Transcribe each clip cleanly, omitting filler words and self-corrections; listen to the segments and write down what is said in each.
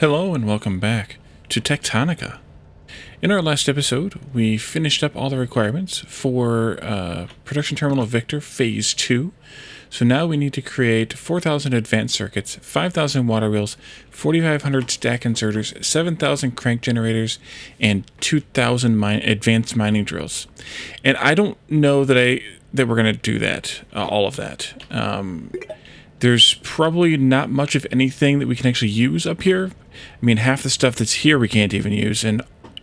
Hello and welcome back to Techtonica. In our last episode, we finished up all the requirements for Production Terminal Victor Phase 2. So now we need to create 4,000 advanced circuits, 5,000 water wheels, 4,500 stack inserters, 7,000 crank generators, and 2,000 advanced mining drills. And I don't know that we're going to do that, all of that. There's probably not much of anything that we can actually use up here. I mean, half the stuff that's here we can't even use, and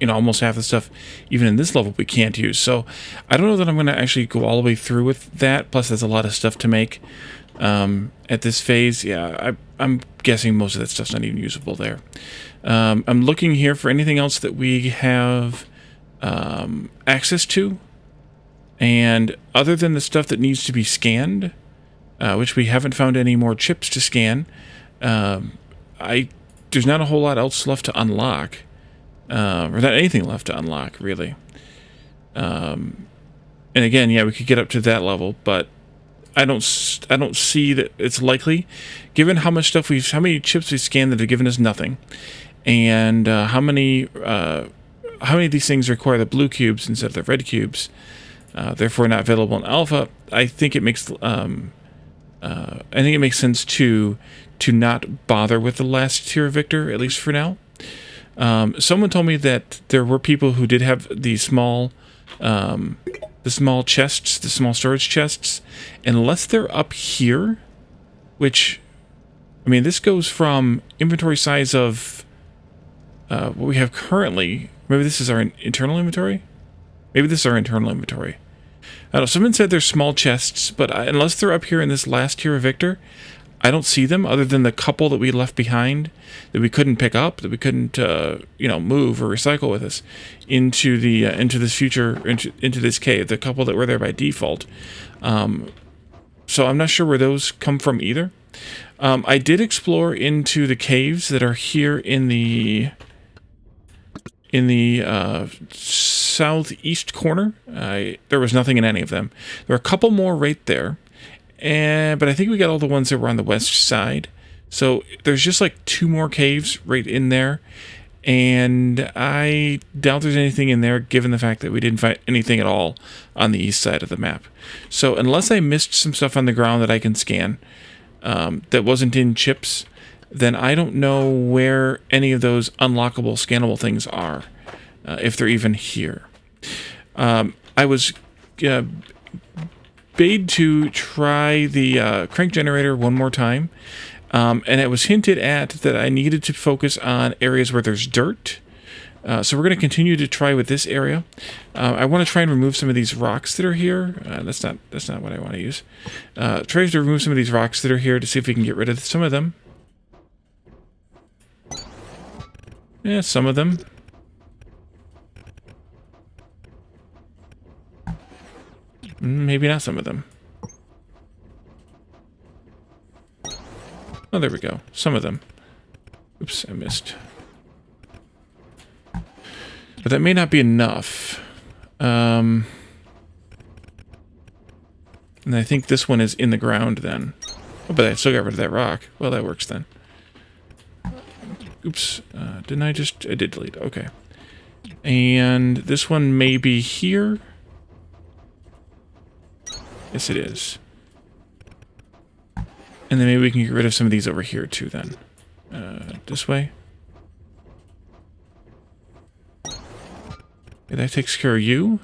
almost half the stuff even in this level we can't use. So I don't know that I'm going to actually go all the way through with that. Plus, there's a lot of stuff to make at this phase. Yeah, I'm guessing most of that stuff's not even usable there. I'm looking here for anything else that we have access to, and other than the stuff that needs to be scanned, which we haven't found any more chips to scan. There's not a whole lot else left to unlock, or not anything left to unlock, really. And again, yeah, we could get up to that level, but I don't see that it's likely, given how much stuff how many chips we've scanned that have given us nothing, and how many of these things require the blue cubes instead of the red cubes, therefore not available in alpha. I think it makes sense to not bother with the last tier of Victor, at least for now. Someone told me that there were people who did have the small chests, the small storage chests, unless they're up here, which, I mean, this goes from inventory size of what we have currently. Maybe this is our internal inventory? Maybe this is our internal inventory. I don't know, someone said they're small chests, but unless they're up here in this last tier of Victor, I don't see them, other than the couple that we left behind that we couldn't pick up, that we couldn't move or recycle with us into this cave, the couple that were there by default. So I'm not sure where those come from either. I did explore into the caves that are here in the southeast corner. There was nothing in any of them. There are a couple more right there, but I think we got all the ones that were on the west side. So there's just like 2 more caves right in there, and I doubt there's anything in there given the fact that we didn't find anything at all on the east side of the map. So unless I missed some stuff on the ground that I can scan that wasn't in chips, then I don't know where any of those unlockable, scannable things are, if they're even here. I was bade to try the crank generator one more time, and it was hinted at that I needed to focus on areas where there's dirt. So we're going to continue to try with this area. I want to try and remove some of these rocks that are here. That's not what I want to use. Try to remove some of these rocks that are here to see if we can get rid of some of them. Yeah, some of them. Maybe not some of them. Oh, there we go. Some of them. Oops, I missed. But that may not be enough. And I think this one is in the ground then. Oh, but I still got rid of that rock. Well, that works then. Oops. Didn't I just... I did delete. Okay. And this one may be here. Yes, it is. And then maybe we can get rid of some of these over here too then. This way. Okay, that takes care of you.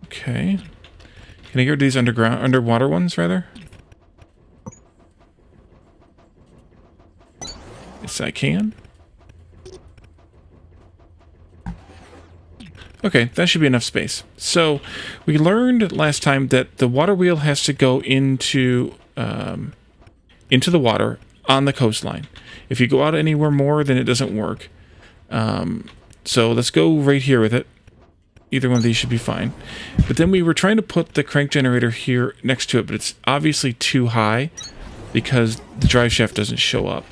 Okay. Can I get rid of these underwater ones, rather? Yes, I can. Okay, that should be enough space. So, we learned last time that the water wheel has to go into the water on the coastline. If you go out anywhere more, then it doesn't work. So let's go right here with it. Either one of these should be fine. But then we were trying to put the crank generator here next to it, but it's obviously too high because the drive shaft doesn't show up.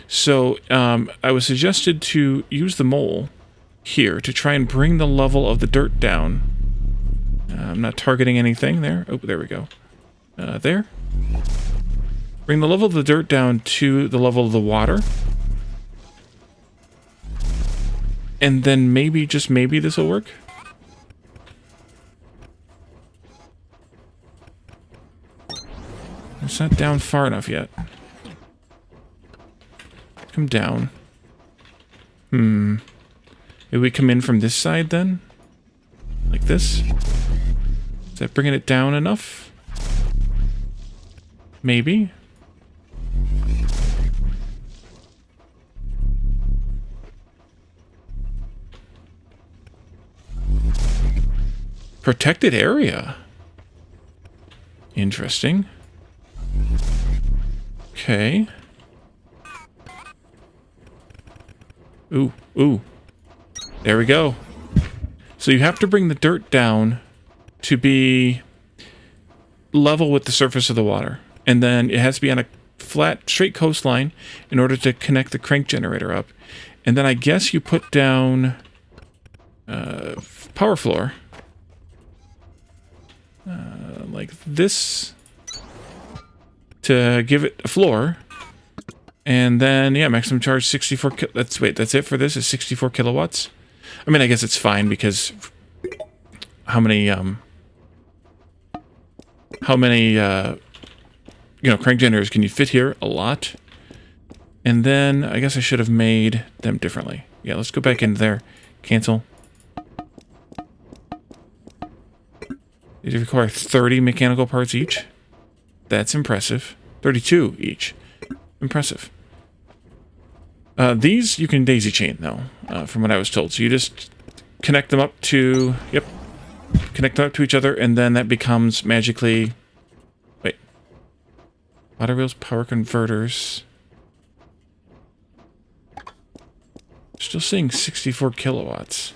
So I was suggested to use the mole here to try and bring the level of the dirt down. I'm not targeting anything there. Oh, there we go. There. Bring the level of the dirt down to the level of the water. And then maybe, just maybe, this will work. It's not down far enough yet. Come down. Maybe we come in from this side then? Like this? Is that bringing it down enough? Maybe. Protected area. Interesting. Okay. Ooh, ooh. There we go. So you have to bring the dirt down to be level with the surface of the water. And then it has to be on a flat, straight coastline in order to connect the crank generator up. And then I guess you put down power floor. Like this to give it a floor. And then, yeah, maximum charge 64 that's it for this, is 64 kilowatts. I mean, I guess it's fine because how many, you know, crank generators can you fit here? A lot. And then I guess I should have made them differently. Yeah, let's go back into there. Cancel. These require 30 mechanical parts each. That's impressive. 32 each. Impressive. These you can daisy chain, though, from what I was told. So you just connect them up to... Yep. Connect them up to each other, and then that becomes magically... Wait. Water wheels, power converters... Still seeing 64 kilowatts.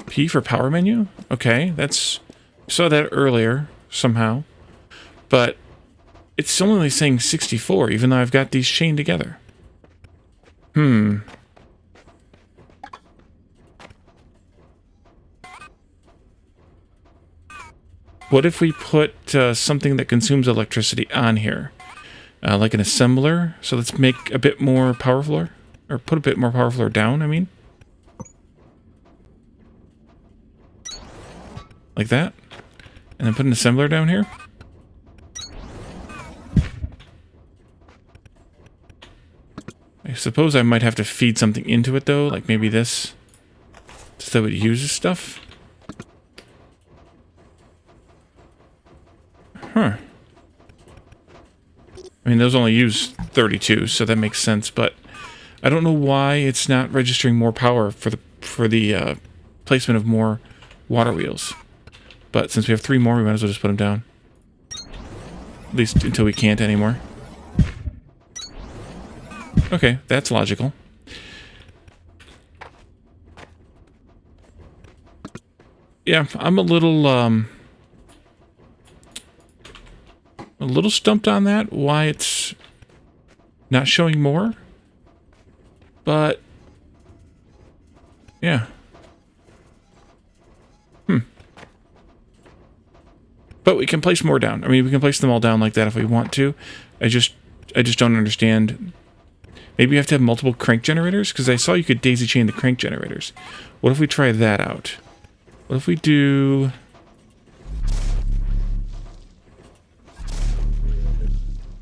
P for power menu? Okay, that's... Saw that earlier, somehow. But it's only saying 64, even though I've got these chained together. What if we put something that consumes electricity on here? Like an assembler? So let's make a bit more power floor. Or put a bit more power floor down, I mean. Like that. And then put an assembler down here. I suppose I might have to feed something into it, though. Like maybe this. So it uses stuff. Huh. I mean, those only use 32, so that makes sense. But I don't know why it's not registering more power for the placement of more water wheels. But since we have 3 more, we might as well just put them down. At least until we can't anymore. Okay, that's logical. Yeah, I'm a little stumped on that, why it's not showing more. But yeah. But we can place more down. I mean, we can place them all down like that if we want to. I just don't understand. Maybe you have to have multiple crank generators? Because I saw you could daisy chain the crank generators. What if we try that out? What if we do...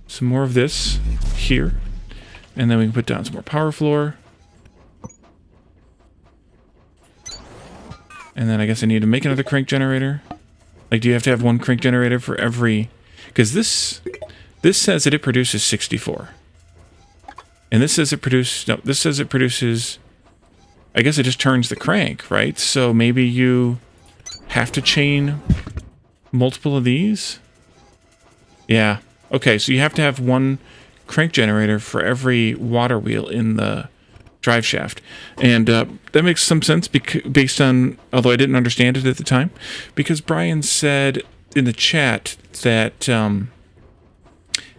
some more of this here. And then we can put down some more power floor. And then I guess I need to make another crank generator. Like, do you have to have one crank generator for every... Because this says that it produces 64. And this says it produces... No, this says it produces... I guess it just turns the crank, right? So maybe you have to chain multiple of these? Yeah. Okay, so you have to have one crank generator for every water wheel in the drive shaft. And that makes some sense based on, although I didn't understand it at the time, because Brian said in the chat that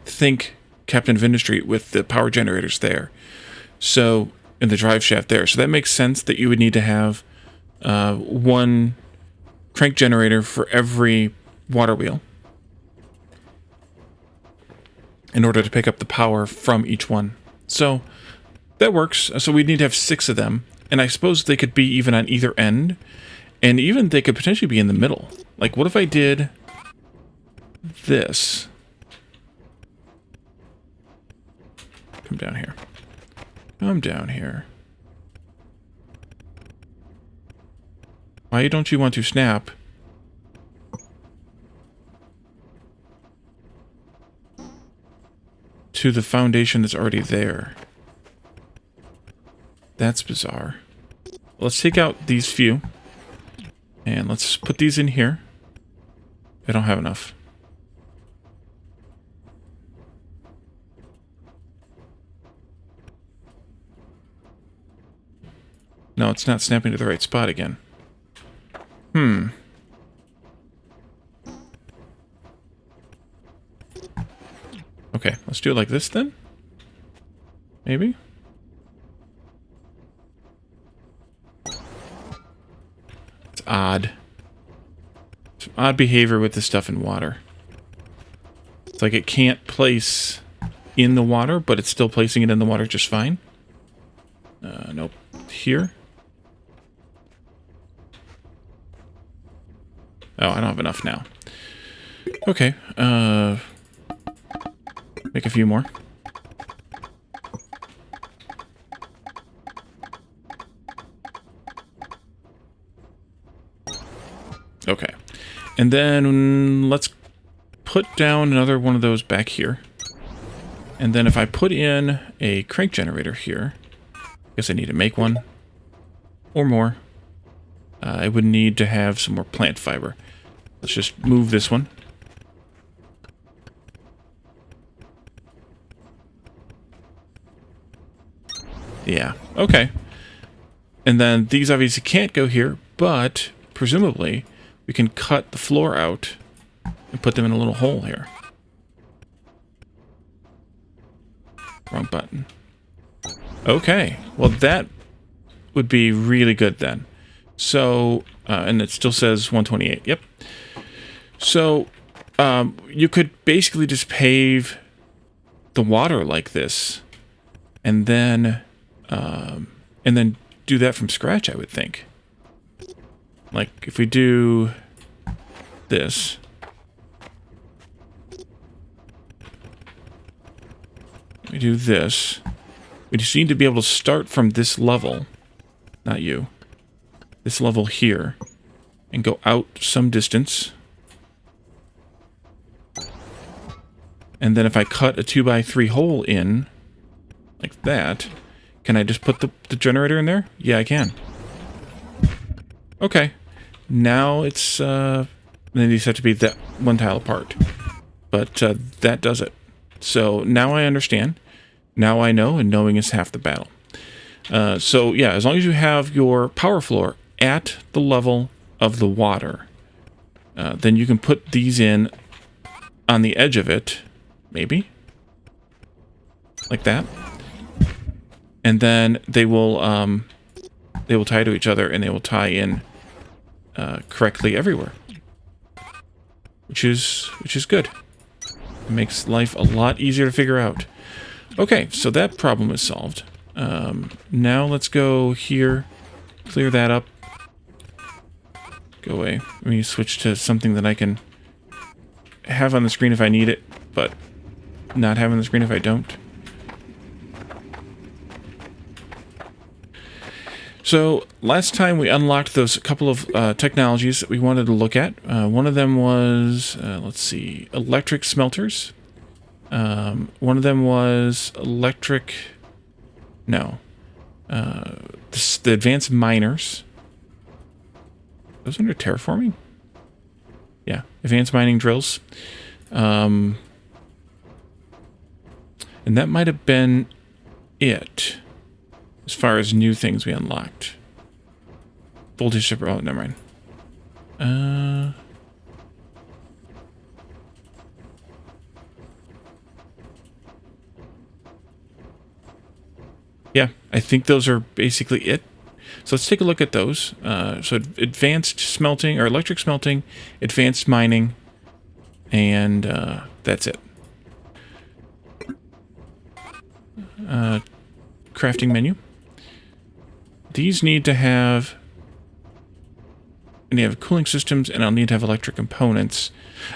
think Captain of Industry with the power generators there. So, in the drive shaft there. So that makes sense that you would need to have one crank generator for every water wheel in order to pick up the power from each one. So that works. So we'd need to have 6 of them. And I suppose they could be even on either end. And even they could potentially be in the middle. Like, what if I did this? Come down here. Come down here. Why don't you want to snap? To the foundation that's already there. That's bizarre. Let's take out these few. And let's put these in here. I don't have enough. No, it's not snapping to the right spot again. Okay, let's do it like this then. Maybe? It's odd. Some odd behavior with this stuff in water. It's like it can't place in the water, but it's still placing it in the water just fine. Nope. Here. Oh, I don't have enough now. Okay. Make a few more. Okay. And then let's put down another one of those back here. And then if I put in a crank generator here, I guess I need to make one or more. I would need to have some more plant fiber. Let's just move this one. Yeah, okay. And then these obviously can't go here, but presumably we can cut the floor out and put them in a little hole here. Wrong button. Okay, well that would be really good then. So, and it still says 128, yep. So, you could basically just pave the water like this, and then do that from scratch, I would think. Like, if we do this. We do this. We just need to be able to start from this level. Not you. This level here. And go out some distance. And then if I cut a 2x3 hole in, like that, can I just put the generator in there? Yeah, I can. Okay. Now it's, then these have to be that one tile apart. But that does it. So now I understand. Now I know, and knowing is half the battle. So yeah, as long as you have your power floor at the level of the water, then you can put these in on the edge of it, maybe, like that, and then they will tie to each other, and they will tie in correctly everywhere, which is good. It makes life a lot easier to figure out. Okay, so that problem is solved. Now let's go here, clear that up. Go away. Let me switch to something that I can have on the screen if I need it, but not have on the screen if I don't. So last time we unlocked those couple of technologies that we wanted to look at. One of them was, let's see, electric smelters. One of them was electric... No. The advanced miners. Those under terraforming? Yeah, advanced mining drills. And that might have been it as far as new things we unlocked. Voltage shipper. Oh, never mind. Yeah, I think those are basically it. So let's take a look at those. So advanced smelting, or electric smelting, advanced mining, and that's it. Crafting menu. These need to have... I need to have cooling systems, and I'll need to have electric components.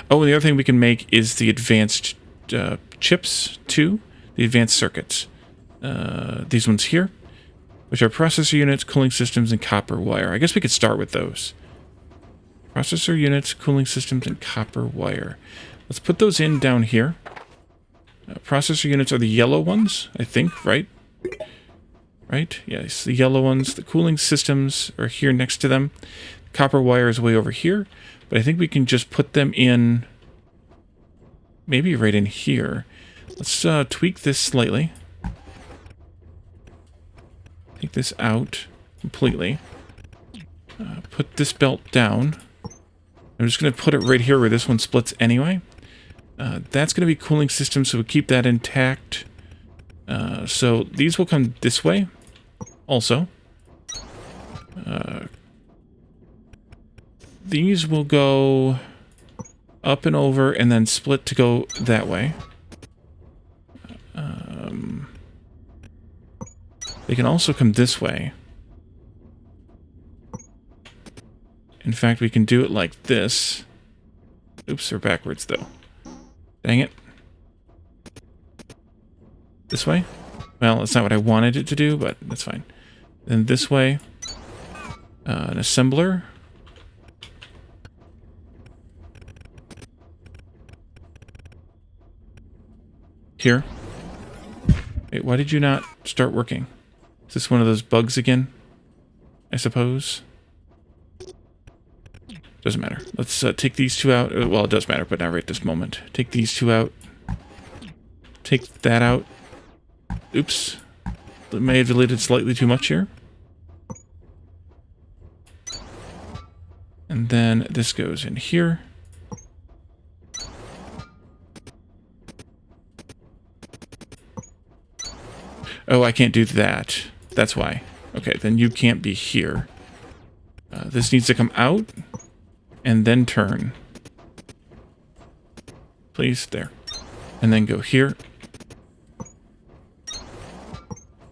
Oh, and the other thing we can make is the advanced chips, too. The advanced circuits. These ones here, which are processor units, cooling systems, and copper wire. I guess we could start with those. Processor units, cooling systems, and copper wire. Let's put those in down here. Processor units are the yellow ones, I think, right? Right? Yes, the yellow ones. The cooling systems are here next to them. Copper wire is way over here, but I think we can just put them in, maybe right in here. Let's tweak this slightly. Take this out completely. Put this belt down. I'm just going to put it right here where this one splits anyway. That's going to be cooling system, so we'll keep that intact. So these will come this way also. These will go up and over and then split to go that way. They can also come this way. In fact, we can do it like this. Oops, they're backwards though. Dang it. This way? Well, that's not what I wanted it to do, but that's fine. Then this way. An assembler. Here. Wait, why did you not start working? Is this one of those bugs again? I suppose. Doesn't matter. Let's take these two out. Well, it does matter, but not right this moment. Take these two out. Take that out. Oops. I may have deleted slightly too much here. And then this goes in here. Oh, I can't do that. That's why. Okay, then you can't be here. This needs to come out and then turn. Please, there. And then go here.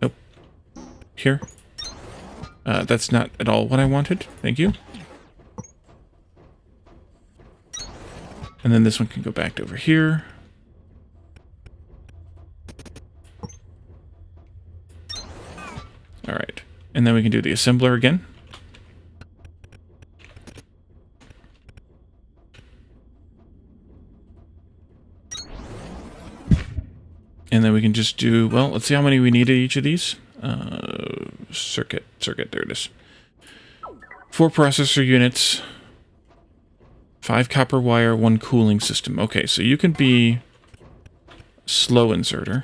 Nope. Here. That's not at all what I wanted. Thank you. And then this one can go back over here. All right. And then we can do the assembler again. And then we can just do, well, let's see how many we need of each of these. Circuit, there it is. 4 processor units, 5 copper wire, 1 cooling system. Okay, so you can be slow inserter.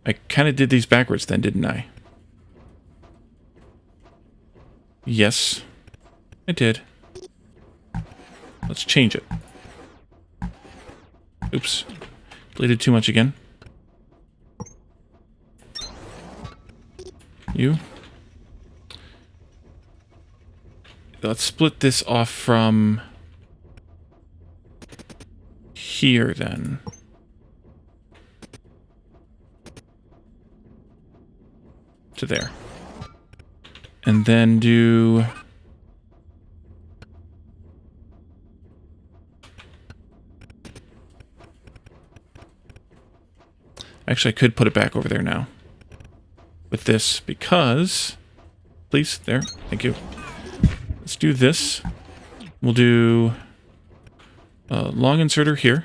I kind of did these backwards then, didn't I? Yes, I did. Let's change it. Oops. Deleted too much again. You. Let's split this off from here then. To there. And then do... Actually, I could put it back over there now. With this, because... Please, there. Thank you. Let's do this. We'll do... long inserter here.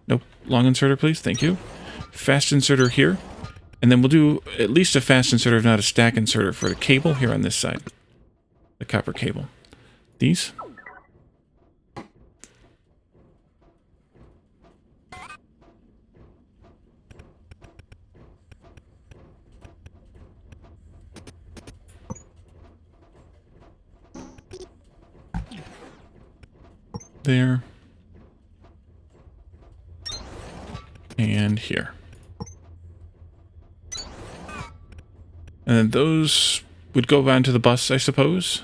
Nope. Long inserter, please. Thank you. Fast inserter here. And then we'll do at least a fast inserter, if not a stack inserter, for the cable here on this side. The copper cable. These. there. And here. And then those would go onto the bus, I suppose.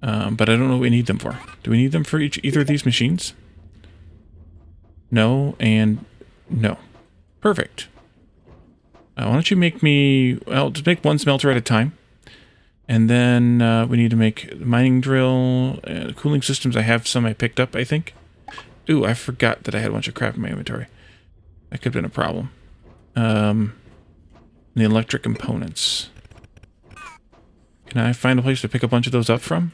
But I don't know what we need them for. Do we need them for either of these machines? No, and no. Perfect. Why don't you make me... Well, just make one smelter at a time. And then we need to make mining drill, cooling systems. I have some I picked up, I think. Ooh, I forgot that I had a bunch of crap in my inventory. That could have been a problem. The electric components. Can I find a place to pick a bunch of those up from?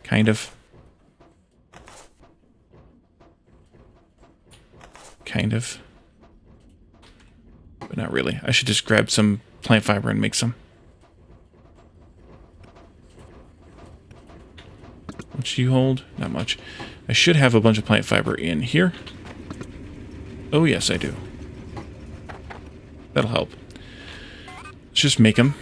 Kind of. Kind of. But not really. I should just grab some plant fiber and make some. What do you hold? Not much. I should have a bunch of plant fiber in here. Oh, yes, I do. That'll help. Let's just make them.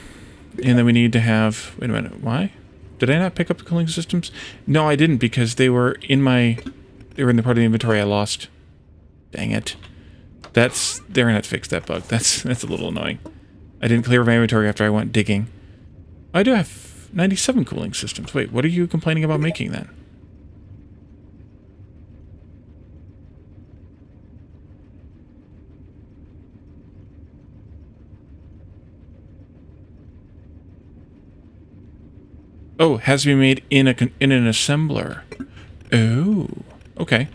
And then we need to have... Wait a minute. Why? Did I not pick up the cooling systems? No, I didn't, because they were in my... They were in the part of the inventory I lost. Dang it. They're gonna have to fix that bug. That's a little annoying. I didn't clear my inventory after I went digging. I do have 97 cooling systems. Wait, what are you complaining about making then? Oh, has to be made in an assembler. Oh, okay.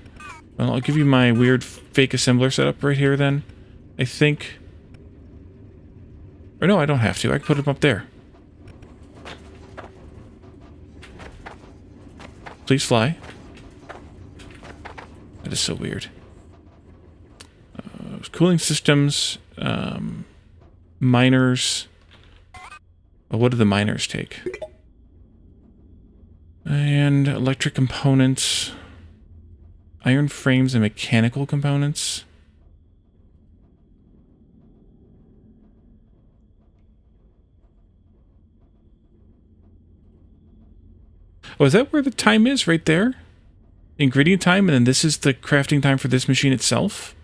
Well, I'll give you my weird fake assembler setup right here then. I think. Or no, I don't have to. I can put them up there. Please fly. That is so weird. Cooling systems, miners. Well, what do the miners take? And electric components, iron frames and mechanical components. Oh, is that where the time is? Right there? Ingredient time, and then this is the crafting time for this machine itself?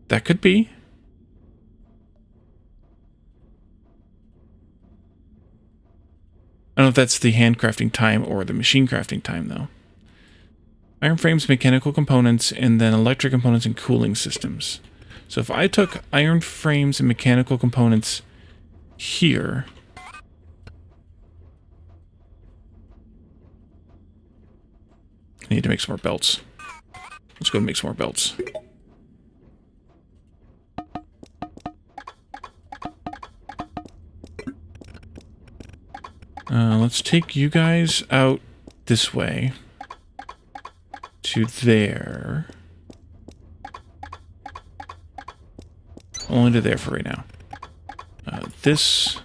That could be. I don't know if that's the handcrafting time or the machine crafting time, though. Iron frames, mechanical components, and then electric components and cooling systems. So if I took iron frames and mechanical components here... I need to make some more belts. Let's go and make some more belts. Let's take you guys out this way to there. Only to there for right now. This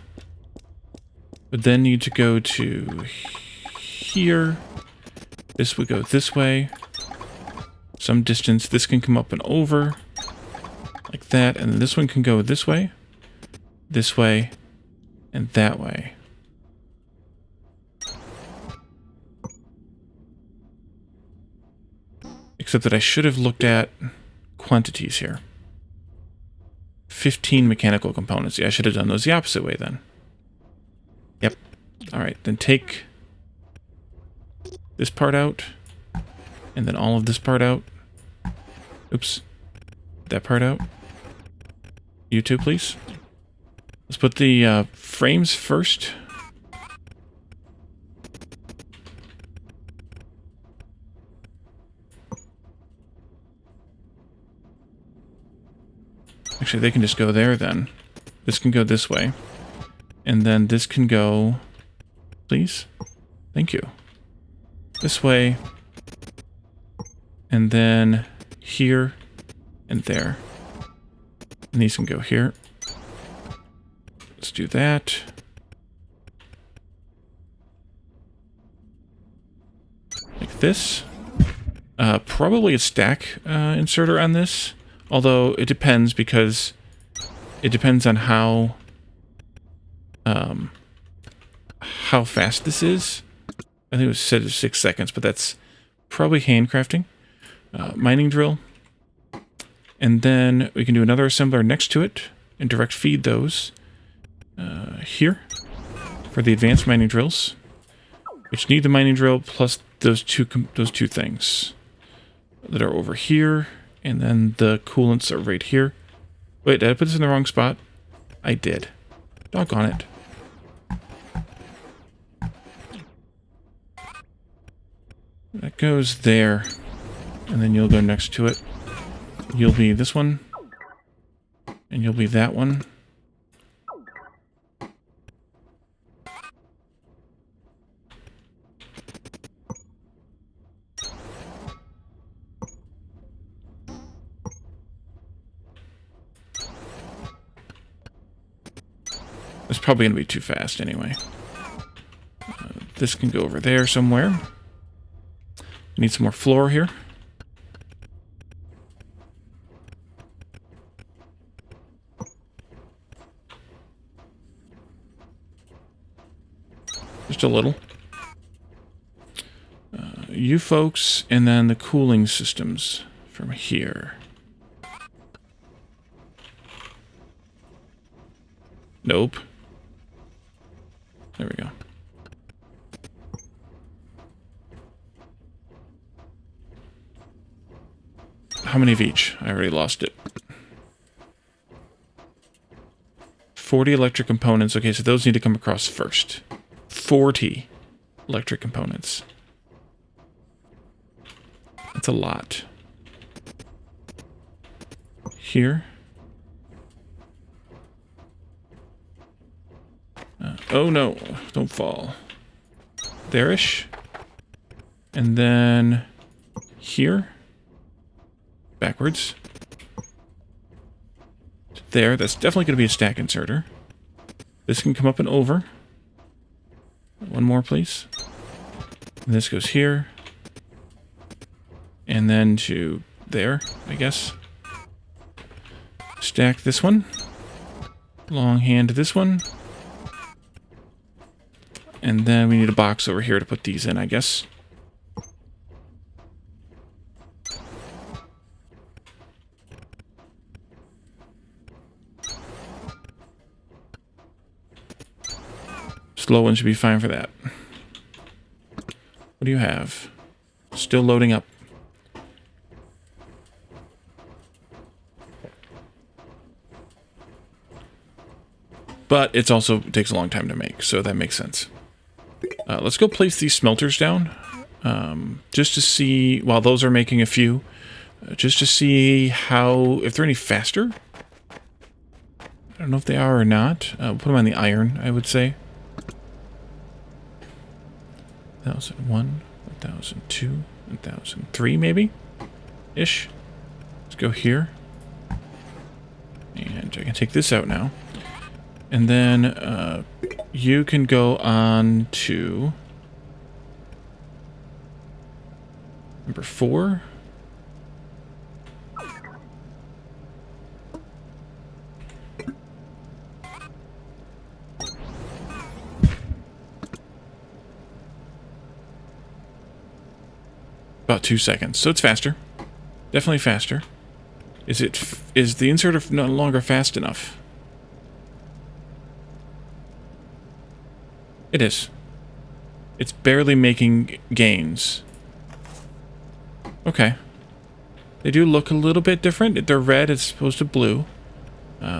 would then need to go to here. This would go this way. Some distance. This can come up and over. Like that. And then this one can go this way, and that way. Except that I should have looked at quantities here. 15 mechanical components. Yeah, I should have done those the opposite way then. Yep. Alright, then take this part out. And then all of this part out. Oops. That part out. You too, please. Let's put the frames first. Actually, they can just go there then. This can go this way. And then this can go... Please? Thank you. This way. And then here and there. And these can go here. Let's do that. Like this. Probably a stack inserter on this. Although it depends, because it depends on how fast this is. I think it was set at 6 seconds, but that's probably handcrafting. Mining drill. And then we can do another assembler next to it and direct feed those here for the advanced mining drills, which need the mining drill plus those two things that are over here, and then the coolants are right here. Wait, did I put this in the wrong spot? I did. Doggone it. That goes there, and then you'll go next to it. You'll be this one, and you'll be that one. It's probably going to be too fast anyway. This can go over there somewhere. Need some more floor here. Just a little. You folks, and then the cooling systems from here. Nope. There we go. How many of each? I already lost it. 40 electric components. Okay, so those need to come across first. 40 electric components. That's a lot. Here. Oh no, don't fall. There-ish. And then here. Backwards. There, that's definitely going to be a stack inserter. This can come up and over. One more, please. And this goes here. And then to there, I guess. Stack this one. Long hand to this one. And then we need a box over here to put these in, I guess. Slow one should be fine for that. What do you have? Still loading up. But it also takes a long time to make, so that makes sense. Let's go place these smelters down. Just to see, while those are making a few, just to see how, if they're any faster. I don't know if they are or not. We'll put them on the iron, I would say. 1001, 1002, 1003 maybe? Ish. Let's go here. And I can take this out now. And then you can go on to number 4. About 2 seconds, so it's faster. Definitely faster. Is the inserter no longer fast enough? It is. It's barely making gains. Okay. They do look a little bit different. They're red as opposed to blue.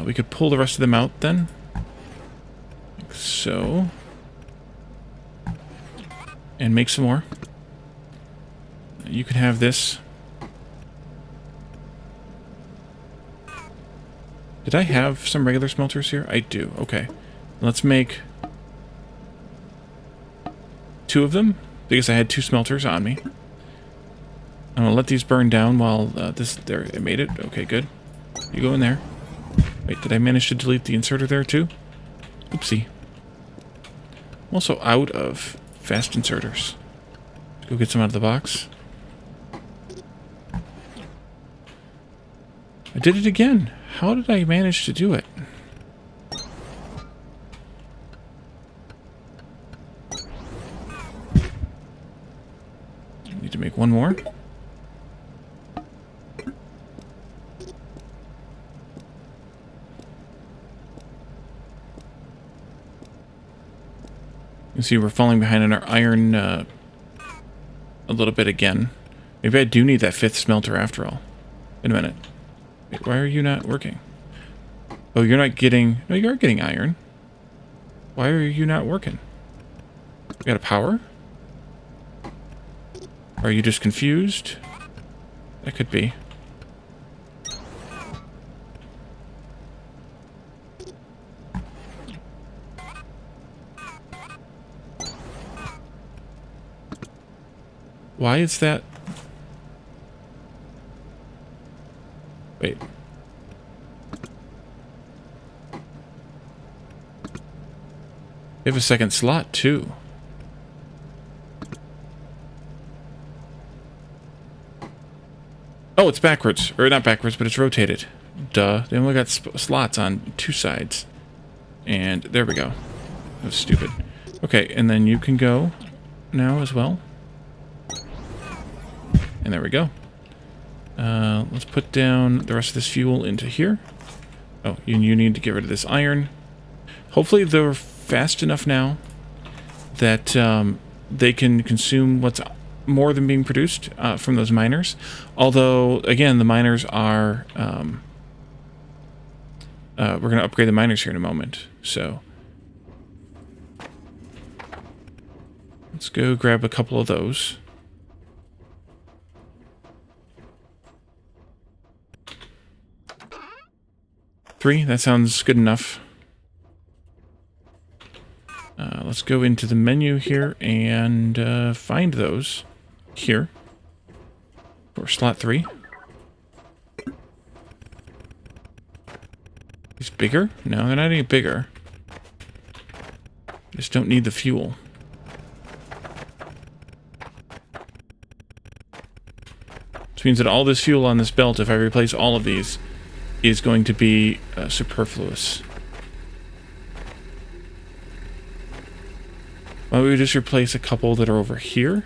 We could pull the rest of them out then. Like so. And make some more. You can have this. Did I have some regular smelters here? I do. Okay. Let's make 2 of them, because I had 2 smelters on me. I'm gonna let these burn down while there, I made it. Okay, good. You go in there. Wait, did I manage to delete the inserter there too? Oopsie. I'm also out of fast inserters. Let's go get some out of the box. I did it again. How did I manage to do it? see we're falling behind on our iron a little bit again. Maybe I do need that 5th smelter after all. Wait a minute. Wait, why are you not working? Oh, you're not getting... No, you are getting iron. Why are you not working? You got a power? Or are you just confused? That could be. Why is that? Wait. We have a second slot, too. Oh, it's backwards. Or not backwards, but it's rotated. Duh. They only got slots on 2 sides. And there we go. That was stupid. Okay, and then you can go now as well. And there we go. Let's put down the rest of this fuel into here. Oh, you need to get rid of this iron. Hopefully they're fast enough now that they can consume what's more than being produced from those miners. Although, again, the miners are... we're going to upgrade the miners here in a moment. So let's go grab a couple of those. Three, that sounds good enough. Let's go into the menu here and find those here for slot 3. These bigger? No, they're not any bigger. Just don't need the fuel. Which means that all this fuel on this belt, if I replace all of these, is going to be superfluous. Why don't we just replace a couple that are over here?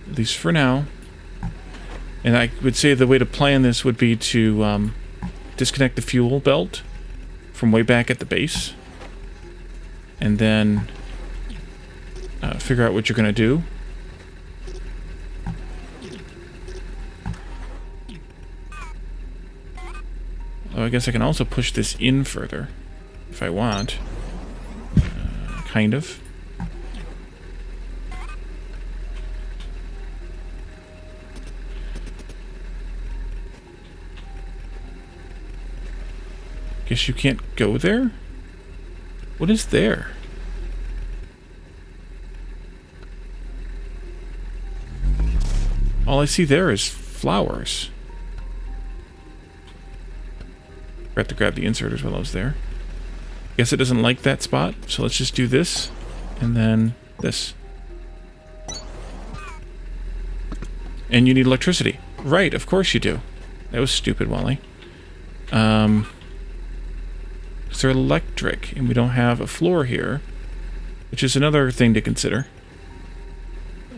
At least for now. And I would say the way to plan this would be to disconnect the fuel belt from way back at the base. And then figure out what you're going to do. Oh, I guess I can also push this in further, if I want. Kind of. Guess you can't go there? What is there? All I see there is flowers. Forgot to grab the inserters while I was there. Guess it doesn't like that spot, so let's just do this, and then this. And you need electricity. Right, of course you do. That was stupid, Wally. Because they're electric, and we don't have a floor here, which is another thing to consider,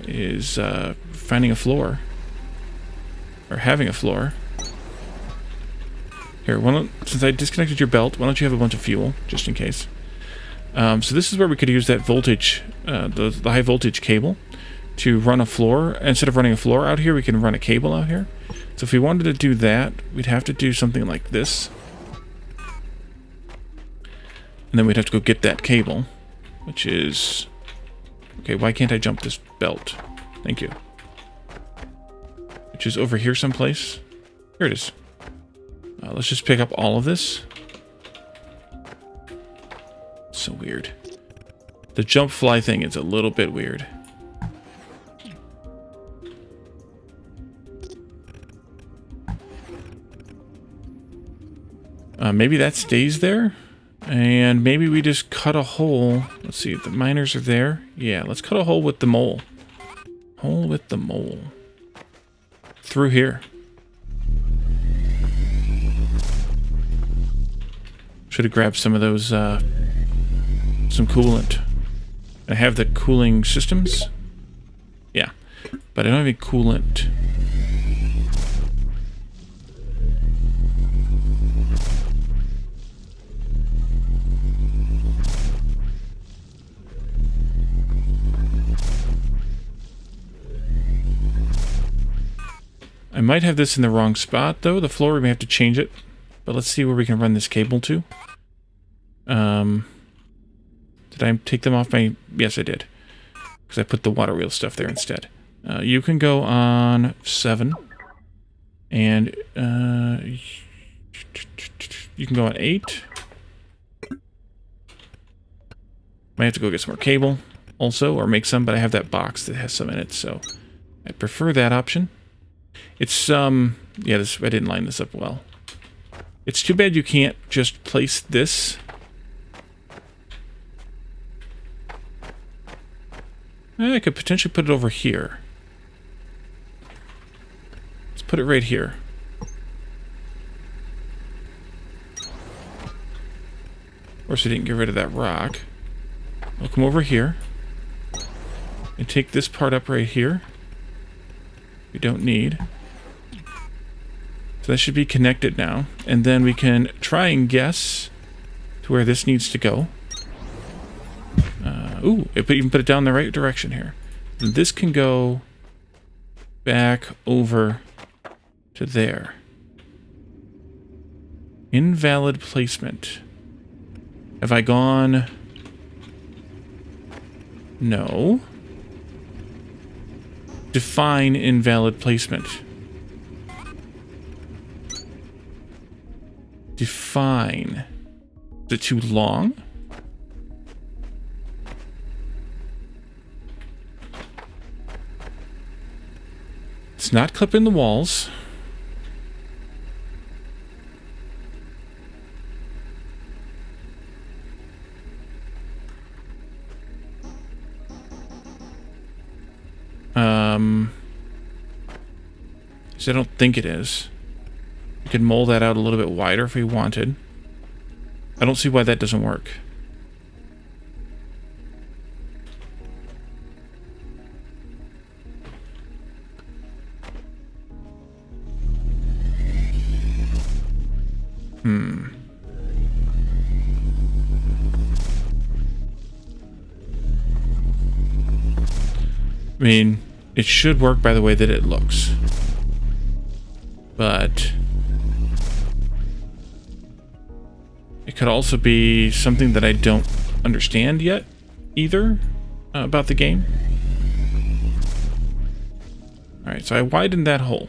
is finding a floor. Or having a floor. Here, since I disconnected your belt, why don't you have a bunch of fuel, just in case. So this is where we could use that voltage, the high voltage cable, to run a floor. Instead of running a floor out here, we can run a cable out here. So if we wanted to do that, we'd have to do something like this. And then we'd have to go get that cable, which is... Okay, why can't I jump this belt? Thank you. Which is over here someplace. Here it is. Let's just pick up all of this. So weird. The jump fly thing is a little bit weird. Maybe that stays there. And maybe we just cut a hole. Let's see, the miners are there. Yeah, let's cut a hole with the mole. Hole with the mole. Through here. Should have grabbed some of those, some coolant. I have the cooling systems. Yeah, but I don't have any coolant. I might have this in the wrong spot, though. The floor, we may have to change it. But let's see where we can run this cable to. Did I take them off my... Yes, I did. Because I put the water wheel stuff there instead. You can go on 7. And you can go on 8. Might have to go get some more cable also, or make some, but I have that box that has some in it, so I prefer that option. It's, yeah, this, I didn't line this up well. It's too bad you can't just place this. I could potentially put it over here. Let's put it right here. Of course, I didn't get rid of that rock. I'll come over here and take this part up right here. We don't need. So that should be connected now. And then we can try and guess to where this needs to go. Ooh, it even put it down the right direction here. This can go back over to there. Invalid placement. Have I gone... No. Define invalid placement. Define. Is it too long? It's not clipping the walls. So I don't think it is. We could mold that out a little bit wider if we wanted. I don't see why that doesn't work. I mean, it should work by the way that it looks. But it could also be something that I don't understand yet either about the game. Alright, so I widened that hole.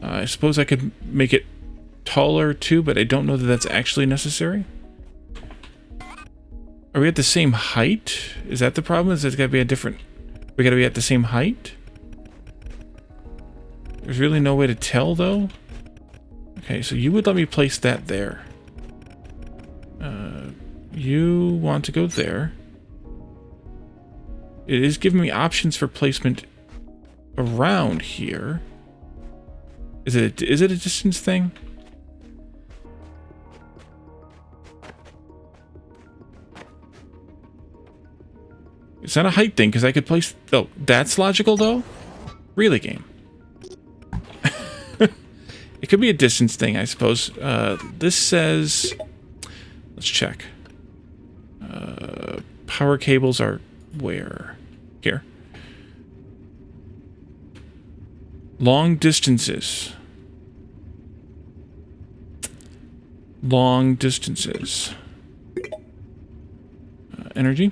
I suppose I could make it taller too, but I don't know that that's actually necessary. Are we at the same height? Is that the problem? Is it gotta be a different... We gotta be at the same height? There's really no way to tell, though. Okay, so you would let me place that there. You want to go there. It is giving me options for placement around here. Is it a distance thing? It's not a height thing, because I could place... Oh, that's logical, though? Really, game? It could be a distance thing, I suppose. This says... Let's check. Power cables are where? Here. Long distances. Long distances. Energy.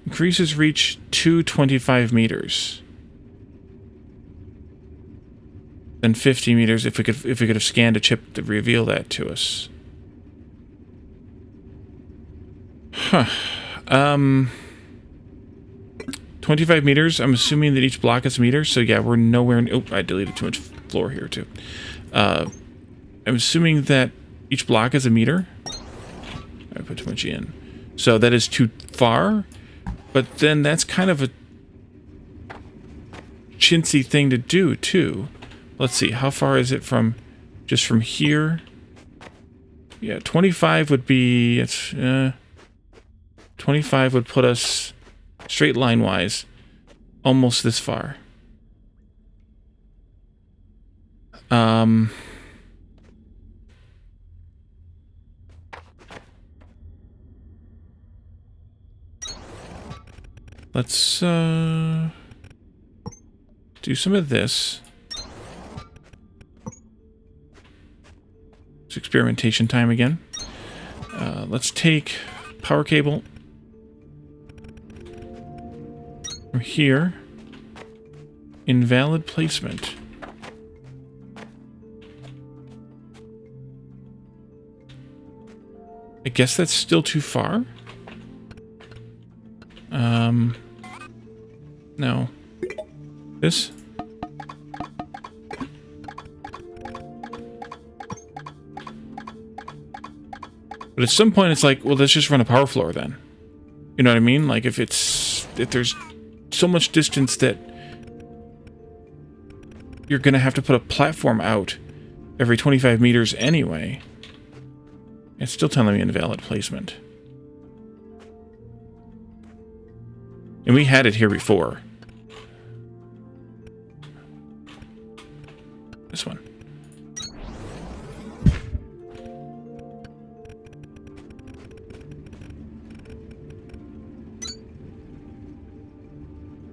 Increases reach 225 meters. Then 50 meters if we could have scanned a chip to reveal that to us. Huh. 25 meters. I'm assuming that each block is a meter. So yeah, we're nowhere. Oh, I deleted too much floor here too. I'm assuming that each block is a meter. I put too much in. So that is too far. But then that's kind of a chintzy thing to do too. Let's see, how far is it from, just from here? Yeah, 25 would be, it's, 25 would put us, straight line-wise, almost this far. Let's do some of this. It's experimentation time again. Let's take power cable from here. Invalid placement. I guess that's still too far. No. This? But at some point it's like, well, let's just run a power floor then. You know what I mean? Like if there's so much distance that you're gonna have to put a platform out every 25 meters anyway. It's still telling me invalid placement. And we had it here before. This one.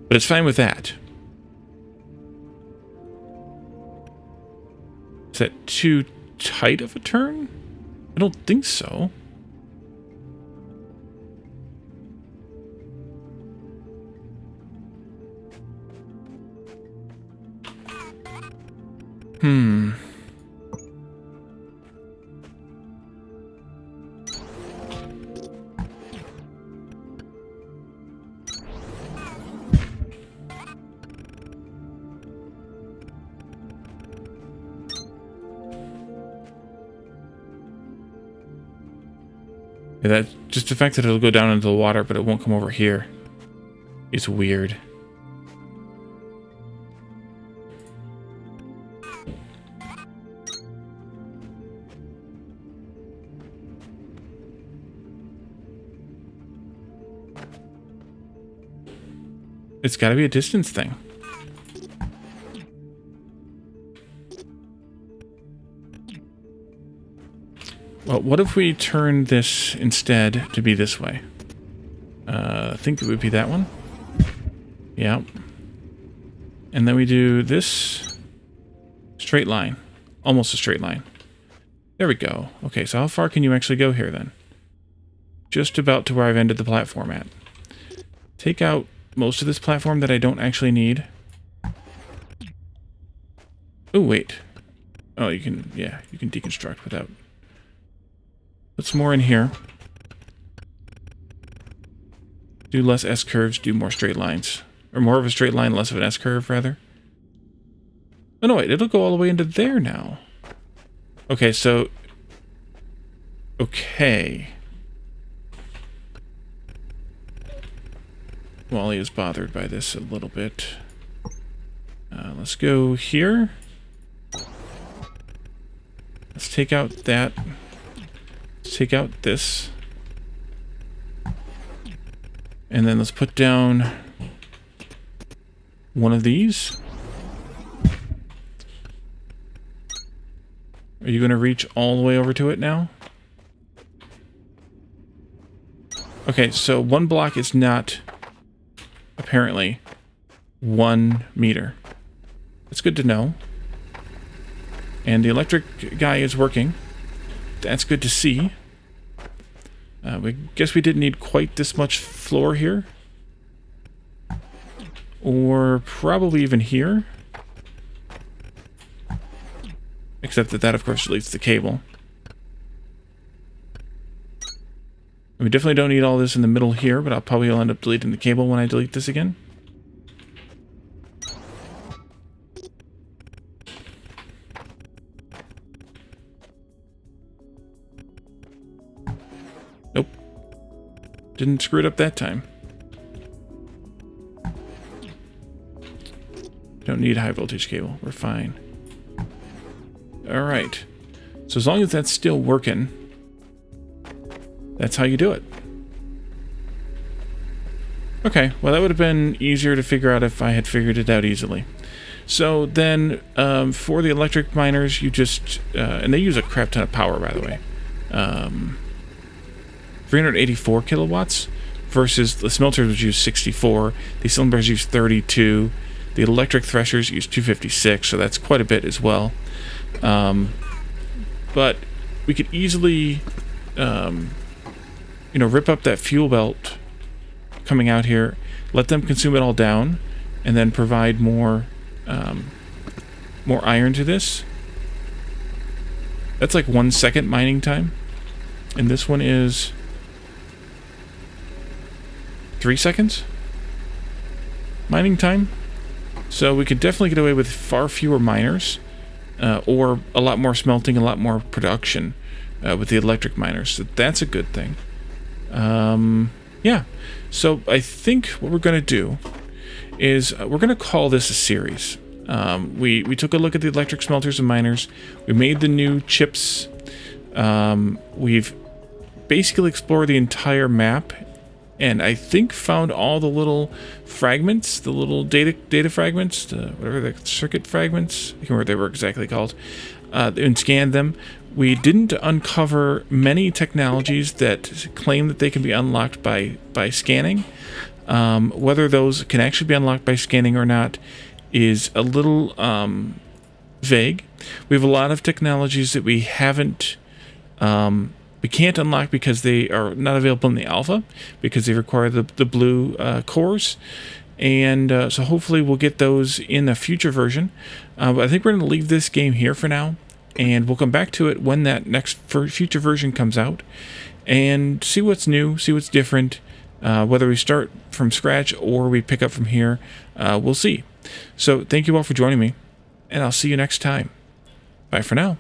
But it's fine with that. Is that too tight of a turn? I don't think so. Yeah, that's just the fact that it'll go down into the water, but it won't come over here. It's weird. It's got to be a distance thing. Well, what if we turn this instead to be this way? I think it would be that one. Yeah. And then we do this straight line. Almost a straight line. There we go. Okay, so how far can you actually go here then? Just about to where I've ended the platform at. Take out most of this platform that I don't actually need. Oh, wait. Oh, you can, yeah, you can deconstruct without. Put some more in here. Do less S-curves, do more straight lines. Or more of a straight line, less of an S-curve, rather. Oh, no, wait, it'll go all the way into there now. Okay, so... Okay. Wally is bothered by this a little bit. Let's go here. Let's take out that. Let's take out this. And then let's put down one of these. Are you going to reach all the way over to it now? Okay, so one block is not apparently 1 meter. That's good to know. And the electric guy is working. That's good to see. We guess we didn't need quite this much floor here. Or probably even here. Except that of course deletes the cable. We definitely don't need all this in the middle here, but I'll probably end up deleting the cable when I delete this again. Nope. Didn't screw it up that time. Don't need high voltage cable. We're fine. Alright. So as long as that's still working, that's how you do it. Okay, well that would have been easier to figure out if I had figured it out easily. So then, for the electric miners, you just, and they use a crap ton of power, by the way. 384 kilowatts. versus the smelters, which use 64. The cylinders use 32. The electric threshers use 256, so that's quite a bit as well. But we could easily, rip up that fuel belt coming out here, let them consume it all down, and then provide more iron to this. That's like 1 second mining time, and this one is 3 seconds mining time. So we could definitely get away with far fewer miners, or a lot more smelting, a lot more production with the electric miners. So that's a good thing. Yeah. So I think what we're going to do is we're going to call this a series. We took a look at the electric smelters and miners. We made the new chips. We've basically explored the entire map, and I think found all the little fragments, the little data fragments, whatever the circuit fragments, I can't remember what they were exactly called, and scanned them. We didn't uncover many technologies that claim that they can be unlocked by scanning. Whether those can actually be unlocked by scanning or not is a little vague. We have a lot of technologies that we haven't, we can't unlock because they are not available in the alpha, because they require the blue cores. And so hopefully we'll get those in a future version. But I think we're going to leave this game here for now, and we'll come back to it when that next future version comes out, and see what's new, see what's different. Whether we start from scratch or we pick up from here, we'll see. So thank you all for joining me, and I'll see you next time. Bye for now.